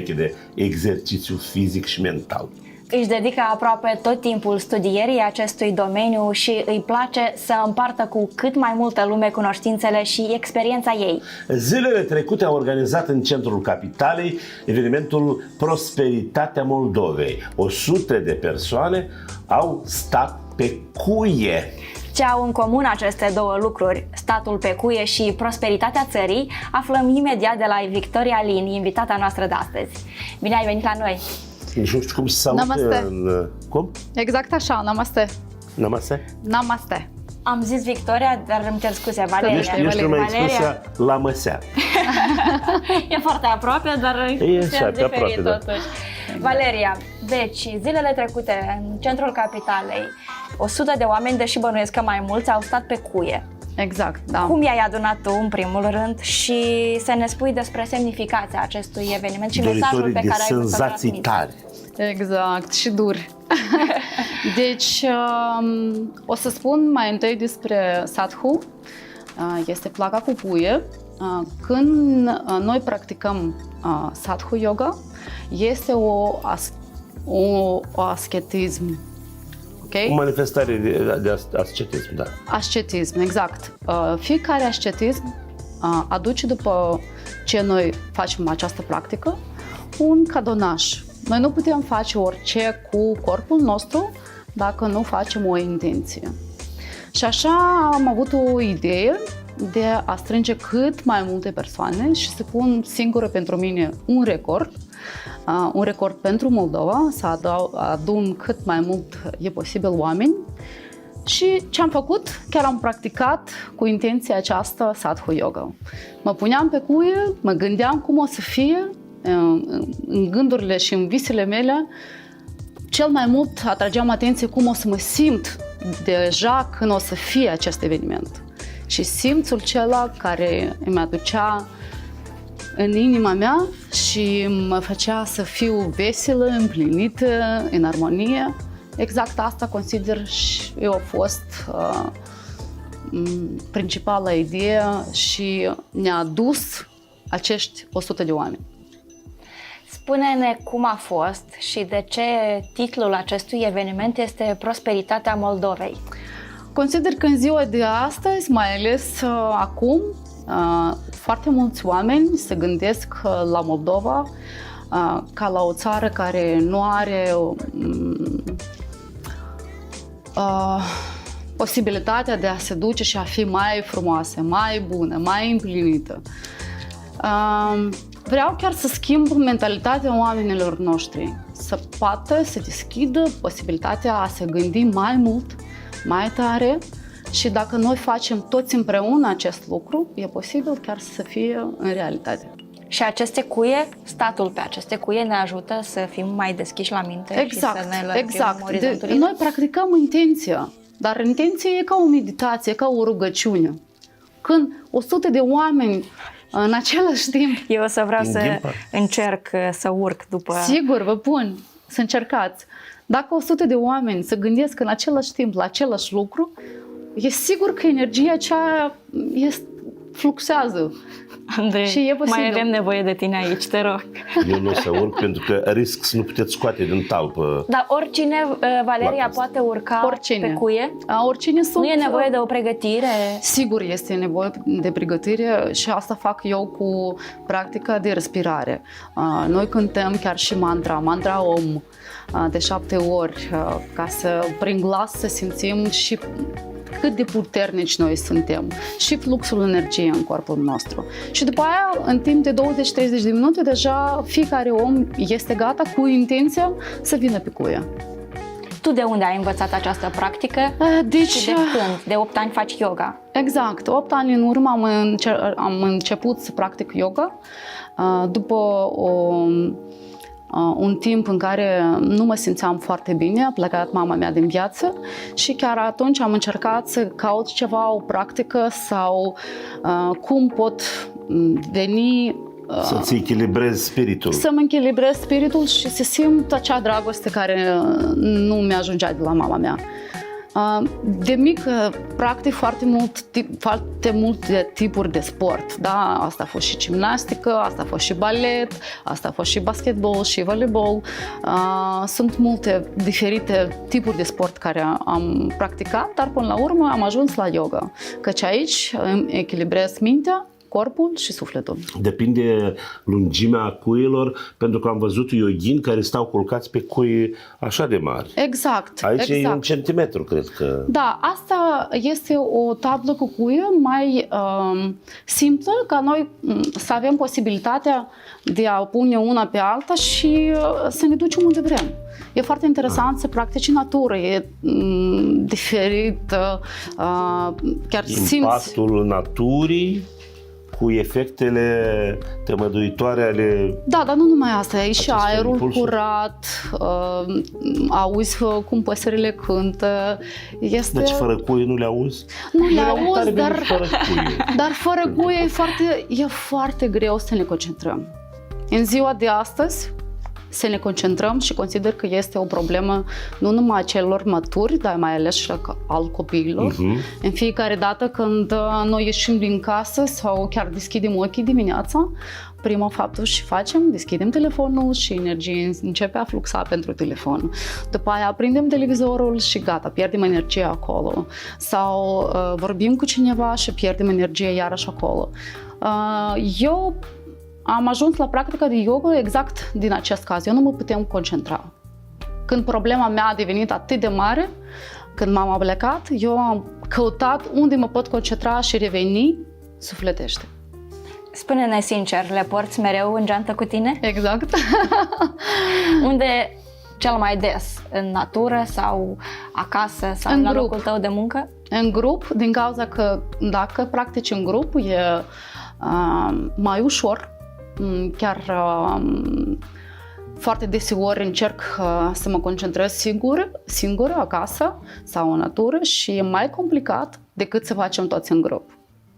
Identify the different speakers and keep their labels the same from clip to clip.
Speaker 1: de exercițiu fizic și mental.
Speaker 2: Își dedică aproape tot timpul studierii acestui domeniu și îi place să împartă cu cât mai multă lume cunoștințele și experiența ei.
Speaker 1: Zilele trecute a organizat în centrul capitalei evenimentul Prosperitatea Moldovei. 100 de persoane au stat pe cuie.
Speaker 2: Ce au în comun aceste două lucruri, statul pe cuie și prosperitatea țării, aflăm imediat de la Victoria Lin, invitata noastră de astăzi. Bine ai venit la noi!
Speaker 1: Nici nu știu cum se salută în... Cum?
Speaker 3: Exact așa, namaste.
Speaker 1: Namaste?
Speaker 3: Namaste.
Speaker 2: Am zis Victoria, dar îmi cer scuze, Valeria.
Speaker 1: Eu știu mai expresia la măsea.
Speaker 2: E foarte aproape, dar
Speaker 1: E așa, pe aproape,
Speaker 2: totuși. Valeria, deci zilele trecute în centrul capitalei, 100 de oameni, deși bănuiesc că mai mulți, au stat pe cuie.
Speaker 3: Exact, da.
Speaker 2: Cum i-ai adunat tu, în primul rând, și să ne spui despre semnificația acestui eveniment și mesajul pe care ai vrut să-l
Speaker 1: senzații
Speaker 2: transmiți?
Speaker 1: tari.
Speaker 3: Exact, și duri. Deci, o să spun mai întâi despre sadhu. Este placa cu cuie. Când noi practicăm sadhu yoga, este o ascetism. Okay?
Speaker 1: O manifestare de ascetism, da.
Speaker 3: Ascetism, exact. Fiecare ascetism aduce, după ce noi facem această practică, un cadonaj. Noi nu putem face orice cu corpul nostru dacă nu facem o intenție. Și așa am avut o idee de a strânge cât mai multe persoane și să pun singură pentru mine un record pentru Moldova, să adun cât mai mult e posibil oameni. Și ce am făcut? Chiar am practicat cu intenția aceasta sadhu yoga. Mă puneam pe cuie, mă gândeam cum o să fie, în gândurile și în visele mele, cel mai mult atrageam atenție cum o să mă simt deja când o să fie acest eveniment. Și simțul acela care îmi aducea în inima mea și mă făcea să fiu veselă, împlinită, în armonie. Exact asta consider și eu a fost principala idee și ne-a dus acești 100 de oameni.
Speaker 2: Spune-ne cum a fost și de ce titlul acestui eveniment este Prosperitatea Moldovei.
Speaker 3: Consider că în ziua de astăzi, mai ales acum, foarte mulți oameni se gândesc la Moldova ca la o țară care nu are posibilitatea de a se duce și a fi mai frumoasă, mai bună, mai împlinită. Vreau chiar să schimb mentalitatea oamenilor noștri, să poată să deschidă posibilitatea a se gândi mai mult, mai tare și dacă noi facem toți împreună acest lucru, e posibil chiar să fie în realitate.
Speaker 2: Și aceste cuie, statul pe aceste cuie ne ajută să fim mai deschiși la minte
Speaker 3: exact,
Speaker 2: și să ne lărgim orizonturile?
Speaker 3: Noi practicăm intenția, dar intenția e ca o meditație, ca o rugăciune. Când 100 de oameni în același timp...
Speaker 2: Eu o să vreau să încerc să urc după...
Speaker 3: Sigur, vă pun să încercați. Dacă 100 de oameni se gândesc în același timp la același lucru, e sigur că energia aceea fluxează.
Speaker 2: Andrei,
Speaker 3: și e posibil.
Speaker 2: Mai avem nevoie de tine aici, te rog.
Speaker 1: Eu nu o să urc pentru că risc să nu puteți scoate din talpă.
Speaker 2: Dar oricine, Valeria, poate urca pe cuie?
Speaker 3: Oricine sunt.
Speaker 2: Nu e nevoie de o pregătire?
Speaker 3: Sigur este nevoie de pregătire și asta fac eu cu practica de respirare. Noi cântăm chiar și mantra Om de 7 ori, ca să prin glas să simțim și cât de puternici noi suntem și fluxul energiei în corpul nostru. Și după aia, în timp de 20-30 de minute, deja fiecare om este gata cu intenția să vină pe cuie.
Speaker 2: Tu de unde ai învățat această practică?
Speaker 3: Deci,
Speaker 2: și de când? De 8 ani faci yoga?
Speaker 3: Exact. 8 ani în urmă am început să practic yoga. După un timp în care nu mă simțeam foarte bine, a plecat mama mea din viață și chiar atunci am încercat să caut ceva, o practică sau cum pot veni
Speaker 1: să-ți echilibrezi spiritul.
Speaker 3: Să-mi echilibrez spiritul și să simt acea dragoste care nu mi-ajungea de la mama mea. De mic practic foarte multe tipuri de sport, da? Asta a fost și gimnastică, asta a fost și balet, asta a fost și basketball și volleyball. Sunt multe diferite tipuri de sport care am practicat, dar până la urmă am ajuns la yoga, căci aici îmi echilibrez mintea, corpul și sufletul.
Speaker 1: Depinde lungimea cuielor, pentru că am văzut yoghini care stau culcați pe cui așa de mari.
Speaker 3: Exact.
Speaker 1: Aici
Speaker 3: exact.
Speaker 1: e 1 centimetru, cred că.
Speaker 3: Da, asta este o tablă cu cuie mai simplă, ca noi să avem posibilitatea de a pune una pe alta și să ne ducem unde vrem. E foarte interesant să practici în natură, e diferit, chiar simți...
Speaker 1: Impactul naturii cu efectele temăduitoare ale...
Speaker 3: Da, dar nu numai asta, e și
Speaker 1: acestor
Speaker 3: aerul
Speaker 1: impulsuri.
Speaker 3: curat, auzi cum păsările cântă. Este...
Speaker 1: Deci fără cuie nu le auzi?
Speaker 3: Nu le
Speaker 1: Eu le aud tare
Speaker 3: auzi,
Speaker 1: bine
Speaker 3: dar,
Speaker 1: fără cuie.
Speaker 3: dar fără cuie e foarte greu să ne concentrăm. În ziua de astăzi să ne concentrăm și consider că este o problemă nu numai a celor maturi, dar mai ales și al copiilor. În fiecare dată când noi ieșim din casă sau chiar deschidem ochii dimineața, prima faptul și facem, deschidem telefonul și energia începe a fluxa pentru telefon. După aia aprindem televizorul și gata, pierdem energia acolo. Sau vorbim cu cineva și pierdem energia iarăși acolo. Eu am ajuns la practica de yoga exact din acest caz. Eu nu mă puteam concentra. Când problema mea a devenit atât de mare, când m-am plecat, eu am căutat unde mă pot concentra și reveni sufletește.
Speaker 2: Spune-ne sincer, le porți mereu în geantă cu tine?
Speaker 3: Exact.
Speaker 2: Unde cel mai des? În natură sau acasă sau
Speaker 3: În
Speaker 2: la
Speaker 3: grup.
Speaker 2: locul tău de muncă?
Speaker 3: În grup, din cauza că dacă practici în grup e mai ușor. Chiar foarte deseori încerc să mă concentrez singură acasă sau în natură și e mai complicat decât să facem toți în grup.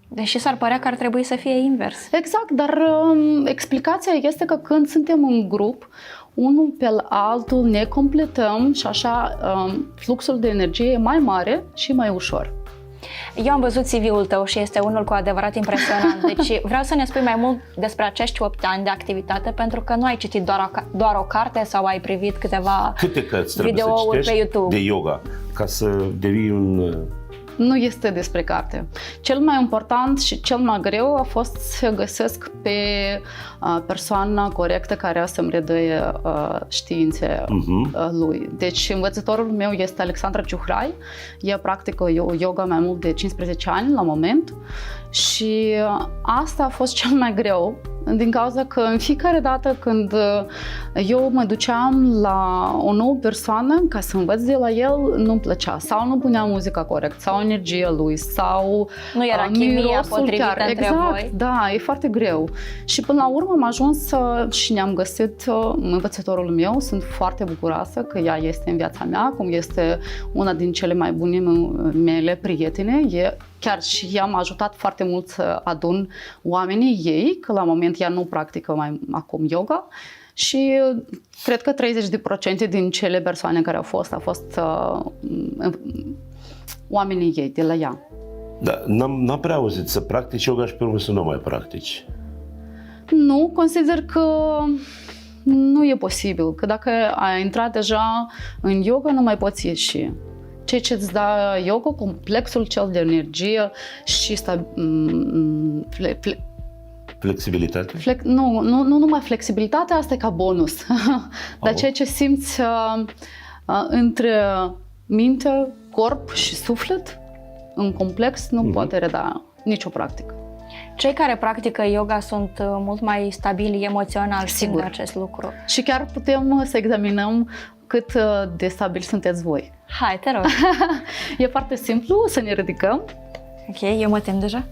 Speaker 2: Deși s-ar părea că ar trebui să fie invers.
Speaker 3: Exact, dar explicația este că când suntem în grup, unul pe altul ne completăm și așa fluxul de energie e mai mare și mai ușor.
Speaker 2: Eu am văzut CV-ul tău și este unul cu adevărat impresionant. Deci vreau să ne spui mai mult despre acești 8 ani de activitate, pentru că nu ai citit doar o carte sau ai privit câteva
Speaker 1: Câte cărți trebuie să
Speaker 2: videouri pe
Speaker 1: citești
Speaker 2: YouTube.
Speaker 1: de yoga ca să devii un...
Speaker 3: Nu este despre carte. Cel mai important și cel mai greu a fost să găsesc pe persoana corectă care să-mi redăie științe lui. Deci învățătorul meu este Alexandra Ciuhrai. Ea practică yoga mai mult de 15 ani la moment și asta a fost cel mai greu din cauza că în fiecare dată când eu mă duceam la o nouă persoană ca să învăț de la el, nu-mi plăcea sau nu punea muzica corect sau energia lui sau
Speaker 2: nu era chimia potrivită între
Speaker 3: exact,
Speaker 2: voi.
Speaker 3: Da, e foarte greu. Și până la urmă am ajuns și ne-am găsit învățătorul meu. Sunt foarte bucuroasă că ea este în viața mea, cum este una din cele mai bune mele prietene. Chiar și ea m-a ajutat foarte mult să adun oamenii ei, că la moment ea nu practică acum yoga și cred că 30% din cele persoane care au fost oamenii ei de la ea.
Speaker 1: Da, n-am prea auzit să practici yoga și pe urmă să nu mai practici.
Speaker 3: Nu, consider că nu e posibil, că dacă ai intrat deja în yoga nu mai poți ieși. Ceea ce îți dă yoga, complexul cel de energie și
Speaker 1: Flexibilitate?
Speaker 3: Nu numai flexibilitatea, asta e ca bonus. Dar ceea ce simți între minte, corp și suflet, în complex, nu poate reda nicio practică.
Speaker 2: Cei care practică yoga sunt mult mai stabili emoțional, sigur, acest lucru.
Speaker 3: Și chiar putem să examinăm cât de stabil sunteți voi.
Speaker 2: Hai, te rog.
Speaker 3: E foarte simplu, să ne ridicăm.
Speaker 2: Ok, eu mă tem deja.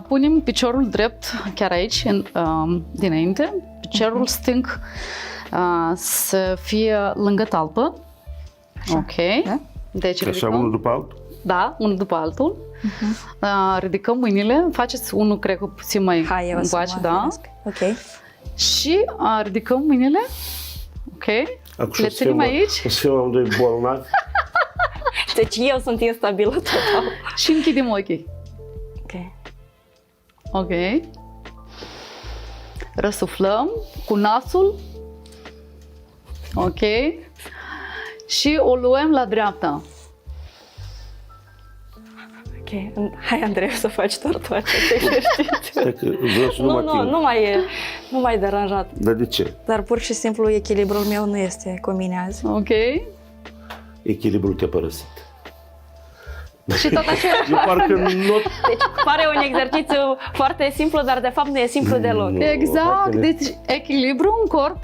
Speaker 3: Punem piciorul drept chiar aici, dinainte. Piciorul stâng să fie lângă talpă.
Speaker 2: Așa.
Speaker 3: Ok.
Speaker 2: Da?
Speaker 3: Deci
Speaker 1: așa
Speaker 3: ridicăm.
Speaker 1: unul după altul?
Speaker 3: Da, unul după altul. Ridicăm mâinile, faceți unul, cred că puțin mai
Speaker 2: Hai, eu
Speaker 3: încoace, da?
Speaker 2: Ok.
Speaker 3: Și ridicăm mâinile. Ok.
Speaker 1: Acum
Speaker 3: Le ținem aici?
Speaker 1: O să fim amândoi bolnavi.
Speaker 2: Deci eu sunt instabilă total.
Speaker 3: Și închidem ochii.
Speaker 2: Ok.
Speaker 3: Ok. Răsuflăm cu nasul. Ok. Și o luăm la dreapta.
Speaker 2: Ok. Hai, Andrei, să faci doar tu acest exercițiu.
Speaker 1: Stai că vreau să nu mă ating.
Speaker 2: Nu mai deranjat.
Speaker 1: Dar de ce?
Speaker 2: Dar pur și simplu echilibrul meu nu este cu mine azi.
Speaker 3: Ok.
Speaker 1: Echilibrul te-a părăsit.
Speaker 3: Și tot așa.
Speaker 1: Eu parcă nu...
Speaker 2: Deci pare un exercițiu foarte simplu, dar de fapt nu e simplu deloc.
Speaker 1: Nu.
Speaker 3: Exact. Deci echilibru în corp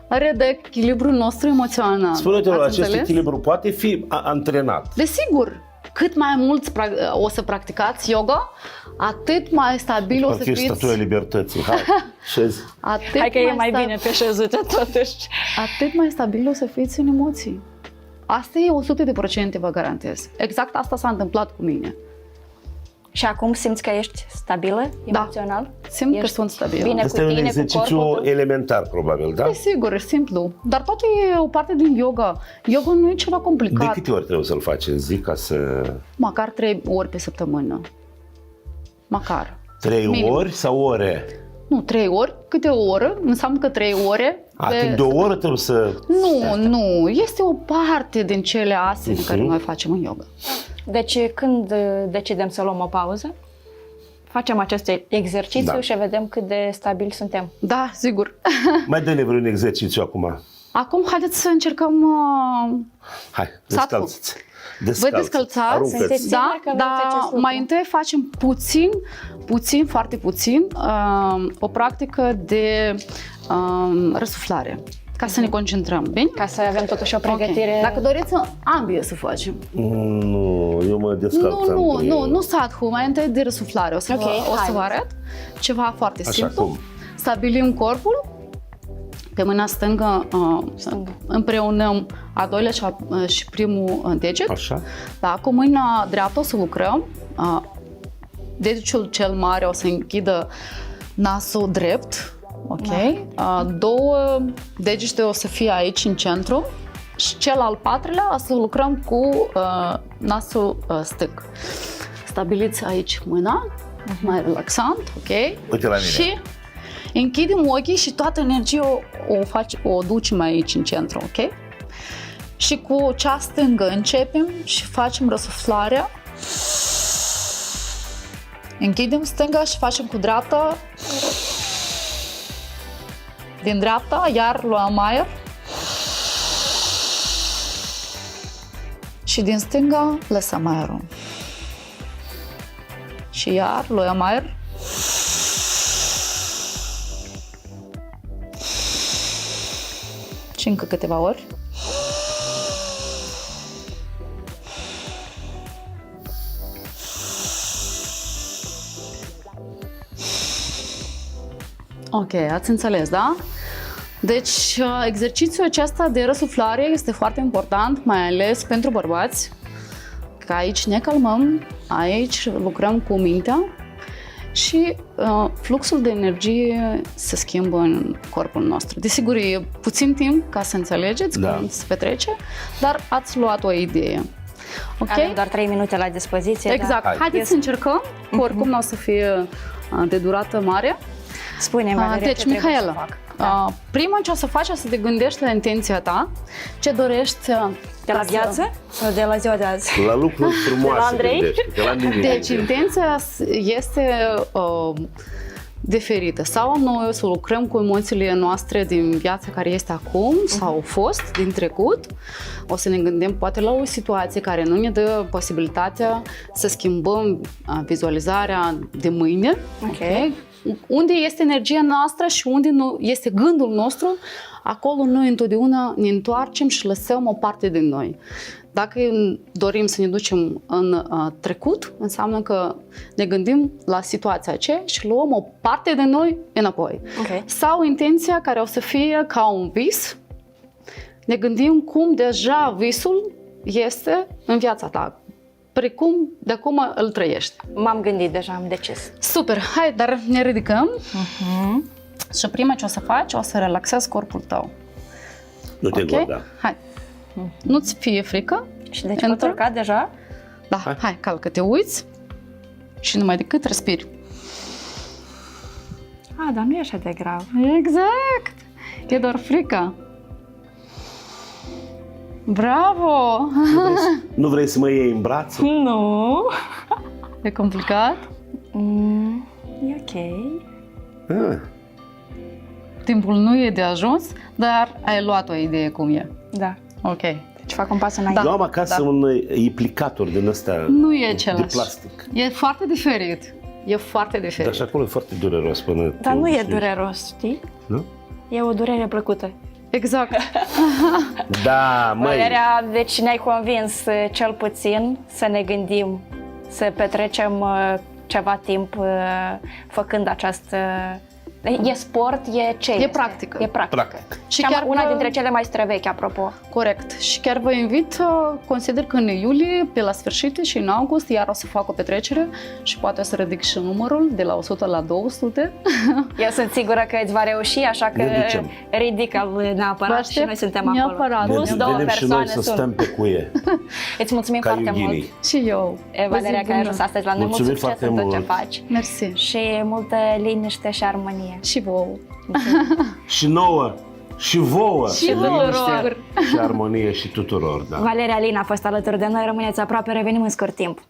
Speaker 3: are de echilibrul nostru emoțional.
Speaker 1: Spune-te,
Speaker 3: Ați
Speaker 1: acest
Speaker 3: înțeles?
Speaker 1: echilibru poate fi antrenat.
Speaker 3: Desigur, cât mai mult o să practicați yoga, atât mai stabil o să
Speaker 1: Parcă e
Speaker 3: fiți.
Speaker 1: statuia libertății. Hai, șezi.
Speaker 3: Atât
Speaker 2: Hai că e mai bine pe șezute totuși.
Speaker 3: Atât mai stabil o să fiți în emoții. Asta e 100%, vă garantez. Exact asta s-a întâmplat cu mine.
Speaker 2: Și acum simți că ești stabilă emoțional?
Speaker 3: Simt că
Speaker 2: Ești
Speaker 3: sunt stabilă.
Speaker 2: bine
Speaker 1: Asta e
Speaker 2: cu
Speaker 1: un
Speaker 2: tine, cu
Speaker 1: exercițiu
Speaker 2: corpul tău?
Speaker 1: elementar, probabil, da?
Speaker 3: Desigur, e simplu. Dar toate e o parte din yoga. Yoga nu e ceva
Speaker 1: De
Speaker 3: complicat.
Speaker 1: câte ori trebuie să-l faci în zi ca să...
Speaker 3: Măcar 3 ori pe săptămână. Măcar.
Speaker 1: 3
Speaker 3: Minim.
Speaker 1: ori sau ore?
Speaker 3: Nu, 3 ori. Câte o oră? Înseamnă că 3 ore.
Speaker 1: Timp de o oră trebuie să...
Speaker 3: Nu. Este o parte din cele asene care noi facem în yoga.
Speaker 2: Deci când decidem să luăm o pauză, facem acest exercițiu
Speaker 1: Da.
Speaker 2: și vedem cât de stabil suntem.
Speaker 3: Da, sigur.
Speaker 1: Mai dă-ne vreun exercițiu acum.
Speaker 3: Acum haideți să încercăm...
Speaker 1: Hai,
Speaker 3: Sattul.
Speaker 1: descalță-ți.
Speaker 3: Vă descălțați,
Speaker 1: Aruncă-ți.
Speaker 2: Sunteți
Speaker 3: da,
Speaker 2: siguri că vreți acest
Speaker 3: dar
Speaker 2: lucru?
Speaker 3: mai întâi facem foarte puțin, o practică de răsuflare, ca să ne concentrăm, bine?
Speaker 2: Ca să avem totuși o pregătire.
Speaker 3: Ok. Dacă doriți, ambie să facem.
Speaker 1: Nu, eu mă descalț.
Speaker 3: Nu sadhu, mai întâi de răsuflare. O să,
Speaker 2: Ok,
Speaker 3: vă
Speaker 2: haideți.
Speaker 3: arăt ceva foarte
Speaker 1: Așa
Speaker 3: simplu.
Speaker 1: cum?
Speaker 3: Stabilim corpul, pe mâna stângă împreunăm a doilea și primul deget.
Speaker 1: Așa?
Speaker 3: Da, cu mâna dreaptă o să lucrăm. Degetul cel mare o să închidă nasul drept. Ok? Două degete o să fie aici în centru și cel al patrulea o să lucrăm cu nasul stâng. Stabiliți aici mâna, mai relaxant, ok?
Speaker 1: Uite la mine.
Speaker 3: Și închidem ochii și toată energia o ducem aici în centru, ok? Și cu cea stângă începem și facem răsuflarea. Închidem stânga și facem cu dreapta. Din dreapta, iar luăm aer. Și din stânga lăsăm aerul. Și iar luăm aer. Și încă câteva ori. Ok, ați înțeles, da? Deci, exercițiul acesta de răsuflare este foarte important, mai ales pentru bărbați, că aici ne calmăm, aici lucrăm cu mintea și fluxul de energie se schimbă în corpul nostru. Desigur, e puțin timp ca să înțelegeți cum se petrece, dar ați luat o idee. Ok?
Speaker 2: Avem doar 3 minute la dispoziție.
Speaker 3: Exact.
Speaker 2: Dar...
Speaker 3: Haideți să încercăm, că oricum nu o să fie de durată mare.
Speaker 2: Spune-mi, Valeria,
Speaker 3: Deci,
Speaker 2: ce trebuie să
Speaker 3: Mihaela,
Speaker 2: fac. Da.
Speaker 3: prima ce o să faci, o să te gândești la intenția ta, ce dorești
Speaker 2: De la viață sau de la ziua de azi?
Speaker 1: La lucruri frumoase
Speaker 2: De la Andrei?
Speaker 1: gândește, de la mine.
Speaker 3: Deci, intenția este diferită. Sau noi o să lucrăm cu emoțiile noastre din viața care este acum sau au fost din trecut. O să ne gândim poate la o situație care nu ne dă posibilitatea să schimbăm vizualizarea de mâine.
Speaker 2: Ok.
Speaker 3: Unde este energia noastră și unde nu este gândul nostru, acolo noi întotdeauna ne întoarcem și lăsăm o parte din noi. Dacă dorim să ne ducem în trecut, înseamnă că ne gândim la situația aceea și luăm o parte de noi înapoi.
Speaker 2: Ok.
Speaker 3: Sau intenția care o să fie ca un vis, ne gândim cum deja visul este în viața ta, precum de acum îl trăiești.
Speaker 2: M-am gândit deja, am decis.
Speaker 3: Super, hai, dar ne ridicăm și prima ce o să faci, o să relaxezi corpul tău.
Speaker 1: Nu te
Speaker 3: Ok?
Speaker 1: engorda.
Speaker 3: Hai. Nu-ți fie frică.
Speaker 2: Și deci
Speaker 3: Intră.
Speaker 2: pot urca deja?
Speaker 3: Da, hai, calcă, te uiți și numai decât respiri.
Speaker 2: Dar nu e așa de grav.
Speaker 3: Exact! E doar frică. Bravo!
Speaker 1: Nu vrei să mă iei în braț?
Speaker 2: Nu.
Speaker 3: E complicat?
Speaker 2: E ok.
Speaker 1: Ah,
Speaker 3: Timpul nu e de ajuns, dar ai luat o idee cum e.
Speaker 2: Da.
Speaker 3: Ok.
Speaker 2: Deci fac un pas înainte.
Speaker 1: Eu am acasă un aplicator din ăsta
Speaker 3: Nu e
Speaker 1: de
Speaker 3: același.
Speaker 1: plastic.
Speaker 3: E foarte diferit. E foarte diferit.
Speaker 1: Dar și acolo e foarte dureros până...
Speaker 2: Dar
Speaker 1: te
Speaker 2: nu e
Speaker 1: obișnuiești.
Speaker 2: dureros, știi?
Speaker 1: Nu?
Speaker 2: E o durere plăcută.
Speaker 3: Exact.
Speaker 1: Da, măi.
Speaker 2: Valeria, deci ne-ai convins cel puțin să ne gândim să petrecem ceva timp făcând această... E sport, e ce este?
Speaker 3: practică.
Speaker 2: E practică.
Speaker 1: Practic.
Speaker 3: Și
Speaker 2: Și
Speaker 3: chiar
Speaker 2: una
Speaker 3: vă-
Speaker 2: dintre cele mai străvechi, apropo.
Speaker 3: Corect. Și chiar vă invit, consider că în iulie, pe la sfârșit și în august, iar o să fac o petrecere și poate o să ridic și numărul de la 100 la 200.
Speaker 2: Eu sunt sigură că îți va reuși, așa că
Speaker 1: Ne ducem.
Speaker 2: ridică-l
Speaker 3: Vă
Speaker 2: neapărat
Speaker 3: aștept
Speaker 2: și noi suntem
Speaker 3: neapărat.
Speaker 2: acolo.
Speaker 3: Ne
Speaker 2: Plus două
Speaker 1: Vedem și noi
Speaker 2: persoane
Speaker 1: să
Speaker 2: sunt.
Speaker 1: stăm pe cuie,
Speaker 2: Îți mulțumim
Speaker 1: ca
Speaker 2: foarte mult,
Speaker 1: iuginii.
Speaker 3: Și eu.
Speaker 2: Valeria, că ai ajuns astăzi la noi. Mult
Speaker 1: Mulțumim
Speaker 2: succes
Speaker 1: foarte
Speaker 2: în tot ce
Speaker 1: mult.
Speaker 2: faci.
Speaker 3: Mersi.
Speaker 2: Și multă liniște și armonie.
Speaker 3: Și vouă.
Speaker 1: Și nouă, și vouă.
Speaker 3: Și vouă,
Speaker 1: liniște
Speaker 3: rog.
Speaker 1: și armonie și tuturor, da.
Speaker 2: Valeria Lina a fost alături de noi. Rămâneți aproape, revenim în scurt timp.